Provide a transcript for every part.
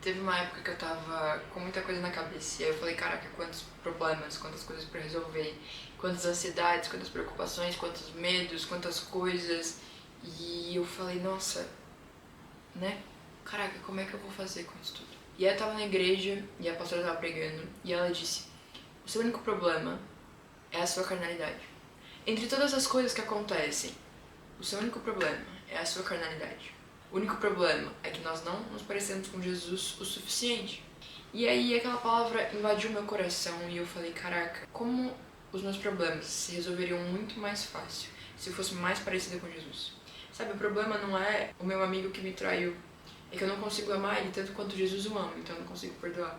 Teve uma época que eu tava com muita coisa na cabeça, e aí eu falei, caraca, quantos problemas, quantas coisas pra resolver, quantas ansiedades, quantas preocupações, quantos medos, quantas coisas. E eu falei, nossa, né? Caraca, como é que eu vou fazer com isso tudo? E aí eu tava na igreja, e a pastora tava pregando, e ela disse, o seu único problema é a sua carnalidade. Entre todas as coisas que acontecem, o seu único problema é a sua carnalidade. O único problema é que nós não nos parecemos com Jesus o suficiente. E aí aquela palavra invadiu meu coração e eu falei, caraca, como os meus problemas se resolveriam muito mais fácil se eu fosse mais parecida com Jesus. Sabe, o problema não é o meu amigo que me traiu, é que eu não consigo amar ele tanto quanto Jesus o ama, então eu não consigo perdoar.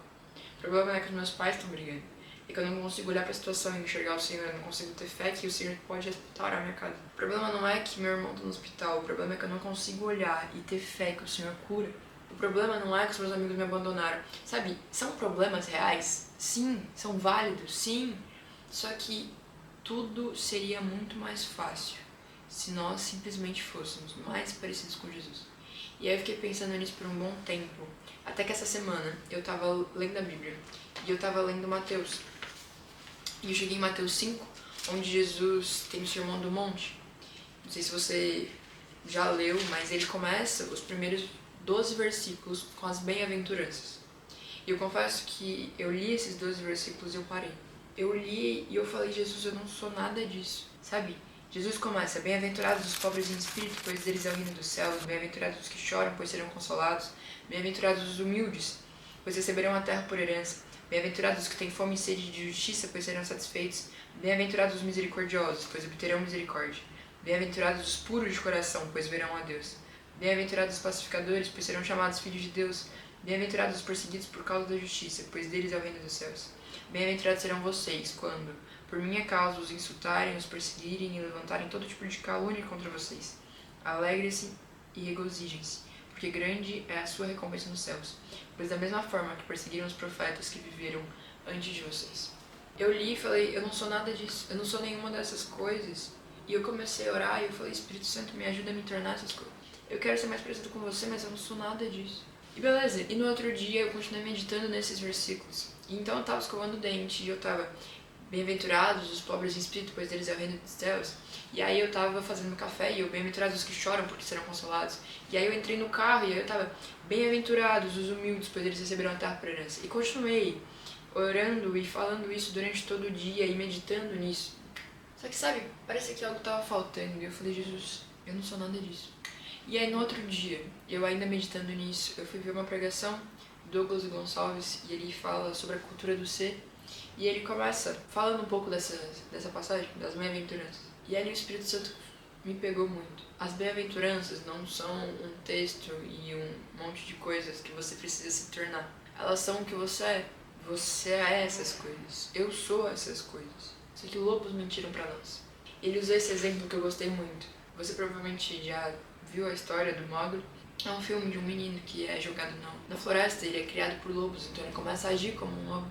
O problema é que os meus pais estão brigando, é que eu não consigo olhar para a situação e enxergar o Senhor, eu não consigo ter fé que o Senhor pode restaurar a minha casa. O problema não é que meu irmão está no hospital, o problema é que eu não consigo olhar e ter fé que o Senhor cura. O problema não é que os meus amigos me abandonaram. Sabe, são problemas reais? Sim. São válidos? Sim. Só que tudo seria muito mais fácil se nós simplesmente fôssemos mais parecidos com Jesus. E aí eu fiquei pensando nisso por um bom tempo, até que essa semana eu tava lendo a Bíblia e eu tava lendo Mateus. E eu cheguei em Mateus 5, onde Jesus tem o Sermão do Monte. Não sei se você já leu, mas ele começa os primeiros 12 versículos com as bem-aventuranças. E eu confesso que eu li esses 12 versículos e eu parei. Eu li e eu falei, Jesus, eu não sou nada disso, sabe? Jesus começa, bem-aventurados os pobres em espírito, pois deles é o reino dos céus, bem-aventurados os que choram, pois serão consolados, bem-aventurados os humildes, pois receberão a terra por herança, bem-aventurados os que têm fome e sede de justiça, pois serão satisfeitos, bem-aventurados os misericordiosos, pois obterão misericórdia, bem-aventurados os puros de coração, pois verão a Deus, bem-aventurados os pacificadores, pois serão chamados filhos de Deus, bem-aventurados os perseguidos por causa da justiça, pois deles é o reino dos céus. Bem-aventurados serão vocês, quando, por minha causa, os insultarem, os perseguirem e levantarem todo tipo de calúnia contra vocês. Alegrem-se e regozijem-se, porque grande é a sua recompensa nos céus, pois da mesma forma que perseguiram os profetas que viveram antes de vocês. Eu li e falei, eu não sou nada disso, eu não sou nenhuma dessas coisas. E eu comecei a orar e eu falei, Espírito Santo, me ajuda a me tornar essas coisas. Eu quero ser mais parecido com você, mas eu não sou nada disso. E beleza, e no outro dia eu continuei meditando nesses versículos. E então eu tava escovando o dente e eu tava, bem-aventurados os pobres em espírito, pois deles é o reino dos céus. E aí eu tava fazendo café e eu, bem-aventurados os que choram, porque serão consolados. E aí eu entrei no carro e aí eu tava, bem-aventurados os humildes, pois eles receberão a terra por herança. E continuei orando e falando isso durante todo o dia e meditando nisso. Só que sabe, parece que algo tava faltando e eu falei, Jesus, eu não sou nada disso. E aí no outro dia, eu ainda meditando nisso, eu fui ver uma pregação do Douglas Gonçalves e ele fala sobre a cultura do ser. E ele começa falando um pouco dessa passagem, das bem-aventuranças. E aí o Espírito Santo me pegou muito. As bem-aventuranças não são um texto e um monte de coisas que você precisa se tornar. Elas são o que você é. Você é essas coisas. Eu sou essas coisas. Só que lobos mentiram pra nós. Ele usou esse exemplo que eu gostei muito. Você provavelmente já viu a história do Mowgli. É um filme de um menino que é jogado na floresta, ele é criado por lobos, então ele começa a agir como um lobo.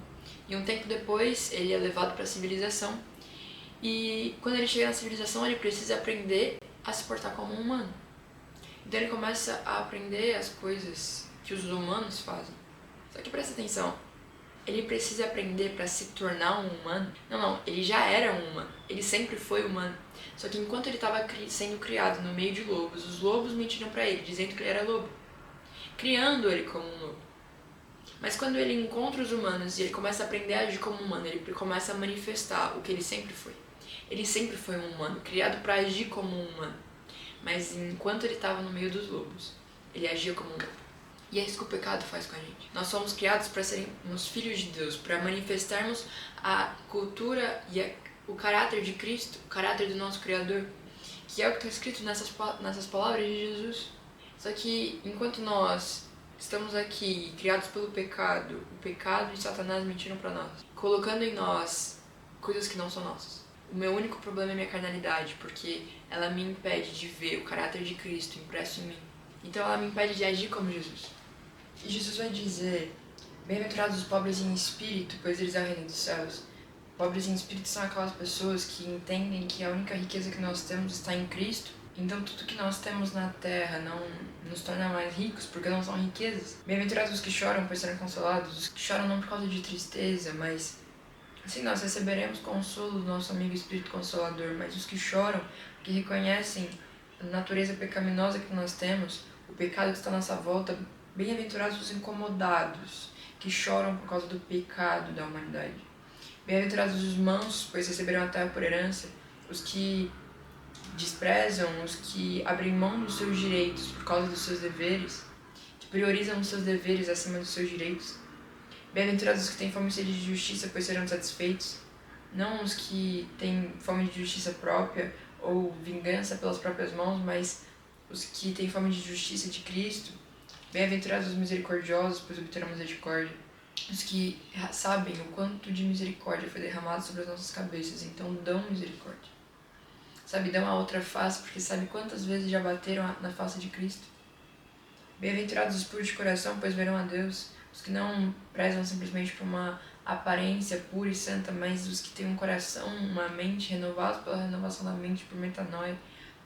E um tempo depois, ele é levado para a civilização. E quando ele chega na civilização, ele precisa aprender a se portar como um humano. Então ele começa a aprender as coisas que os humanos fazem. Só que presta atenção, ele precisa aprender para se tornar um humano? Não, ele já era um humano. Ele sempre foi humano. Só que enquanto ele estava sendo criado no meio de lobos, os lobos mentiram para ele, dizendo que ele era lobo, criando ele como um lobo. Mas quando ele encontra os humanos e ele começa a aprender a agir como humano, ele começa a manifestar o que ele sempre foi. Ele sempre foi um humano, criado para agir como um humano. Mas enquanto ele estava no meio dos lobos, ele agia como um lobo. E é isso que o pecado faz com a gente. Nós somos criados para sermos filhos de Deus, para manifestarmos a cultura e o caráter de Cristo, o caráter do nosso Criador, que é o que está escrito nessas palavras de Jesus. Só que enquanto nós estamos aqui, criados pelo pecado, o pecado e Satanás mentiram para nós, colocando em nós coisas que não são nossas. O meu único problema é minha carnalidade, porque ela me impede de ver o caráter de Cristo impresso em mim. Então ela me impede de agir como Jesus. E Jesus vai dizer, bem-aventurados os pobres em espírito, pois eles é o reino dos céus. Pobres em espírito são aquelas pessoas que entendem que a única riqueza que nós temos está em Cristo Então tudo que nós temos na terra não nos torna mais ricos, porque não são riquezas. Bem-aventurados os que choram, pois serão consolados. Os que choram não por causa de tristeza, mas assim nós receberemos consolo do nosso amigo Espírito Consolador. Mas os que choram, que reconhecem a natureza pecaminosa que nós temos, o pecado que está à nossa volta, bem-aventurados os incomodados, que choram por causa do pecado da humanidade. Bem-aventurados os mansos, pois receberão a terra por herança. Os que desprezam, os que abrem mão dos seus direitos por causa dos seus deveres, que priorizam os seus deveres acima dos seus direitos. Bem-aventurados os que têm fome e sede de justiça, pois serão satisfeitos. Não os que têm fome de justiça própria ou vingança pelas próprias mãos, mas os que têm fome de justiça de Cristo. Bem-aventurados os misericordiosos, pois obterão misericórdia. Os que sabem o quanto de misericórdia foi derramado sobre as nossas cabeças, então dão misericórdia. Sabe, dão a outra face, porque sabe quantas vezes já bateram na face de Cristo. Bem-aventurados os puros de coração, pois verão a Deus. Os que não prezam simplesmente por uma aparência pura e santa, mas os que têm um coração, uma mente renovados pela renovação da mente por metanoia.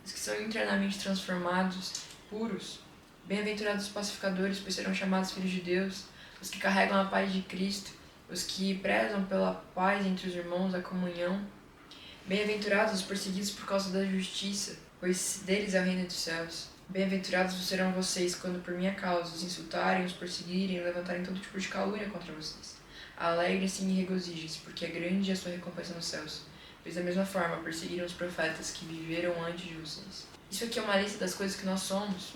Os que são internamente transformados, puros. Bem-aventurados os pacificadores, pois serão chamados filhos de Deus. Os que carregam a paz de Cristo. Os que prezam pela paz entre os irmãos, a comunhão. Bem-aventurados os perseguidos por causa da justiça, pois deles é o reino dos céus. Bem-aventurados serão vocês quando por minha causa os insultarem, os perseguirem e levantarem todo tipo de calúnia contra vocês. Alegrem-se e regozijem-se, porque é grande a sua recompensa nos céus. Pois da mesma forma perseguiram os profetas que viveram antes de vocês. Isso aqui é uma lista das coisas que nós somos.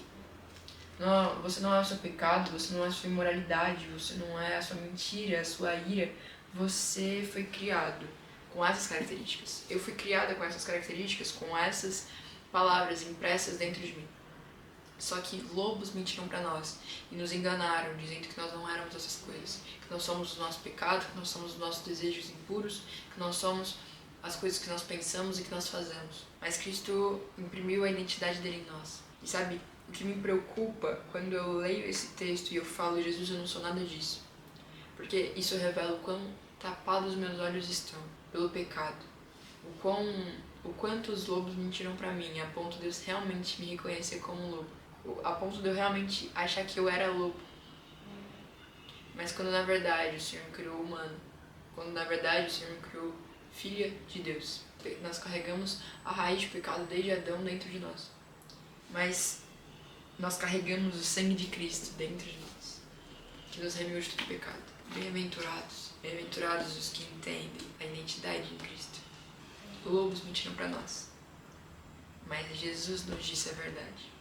Não, você não é o seu pecado, você não é a sua imoralidade, você não é a sua mentira, a sua ira. Você foi criado com essas características. Eu fui criada com essas características, com essas palavras impressas dentro de mim. Só que lobos mentiram para nós e nos enganaram, dizendo que nós não éramos essas coisas, que nós somos o nosso pecado, que nós somos os nossos desejos impuros, que nós somos as coisas que nós pensamos e que nós fazemos. Mas Cristo imprimiu a identidade dele em nós. E sabe, o que me preocupa quando eu leio esse texto e eu falo, Jesus, eu não sou nada disso. Porque isso revela o quão tapados meus olhos estão pelo pecado. O quanto os lobos mentiram pra mim, a ponto de eu realmente me reconhecer como um lobo. A ponto de eu realmente achar que eu era lobo. Mas quando na verdade o Senhor me criou humano. Quando na verdade o Senhor me criou filha de Deus. Nós carregamos a raiz do pecado desde Adão dentro de nós. Mas nós carregamos o sangue de Cristo dentro de nós, que nos remiu de todo pecado. Bem-aventurados os que entendem a identidade em Cristo. Lobos mentiram para nós, mas Jesus nos disse a verdade.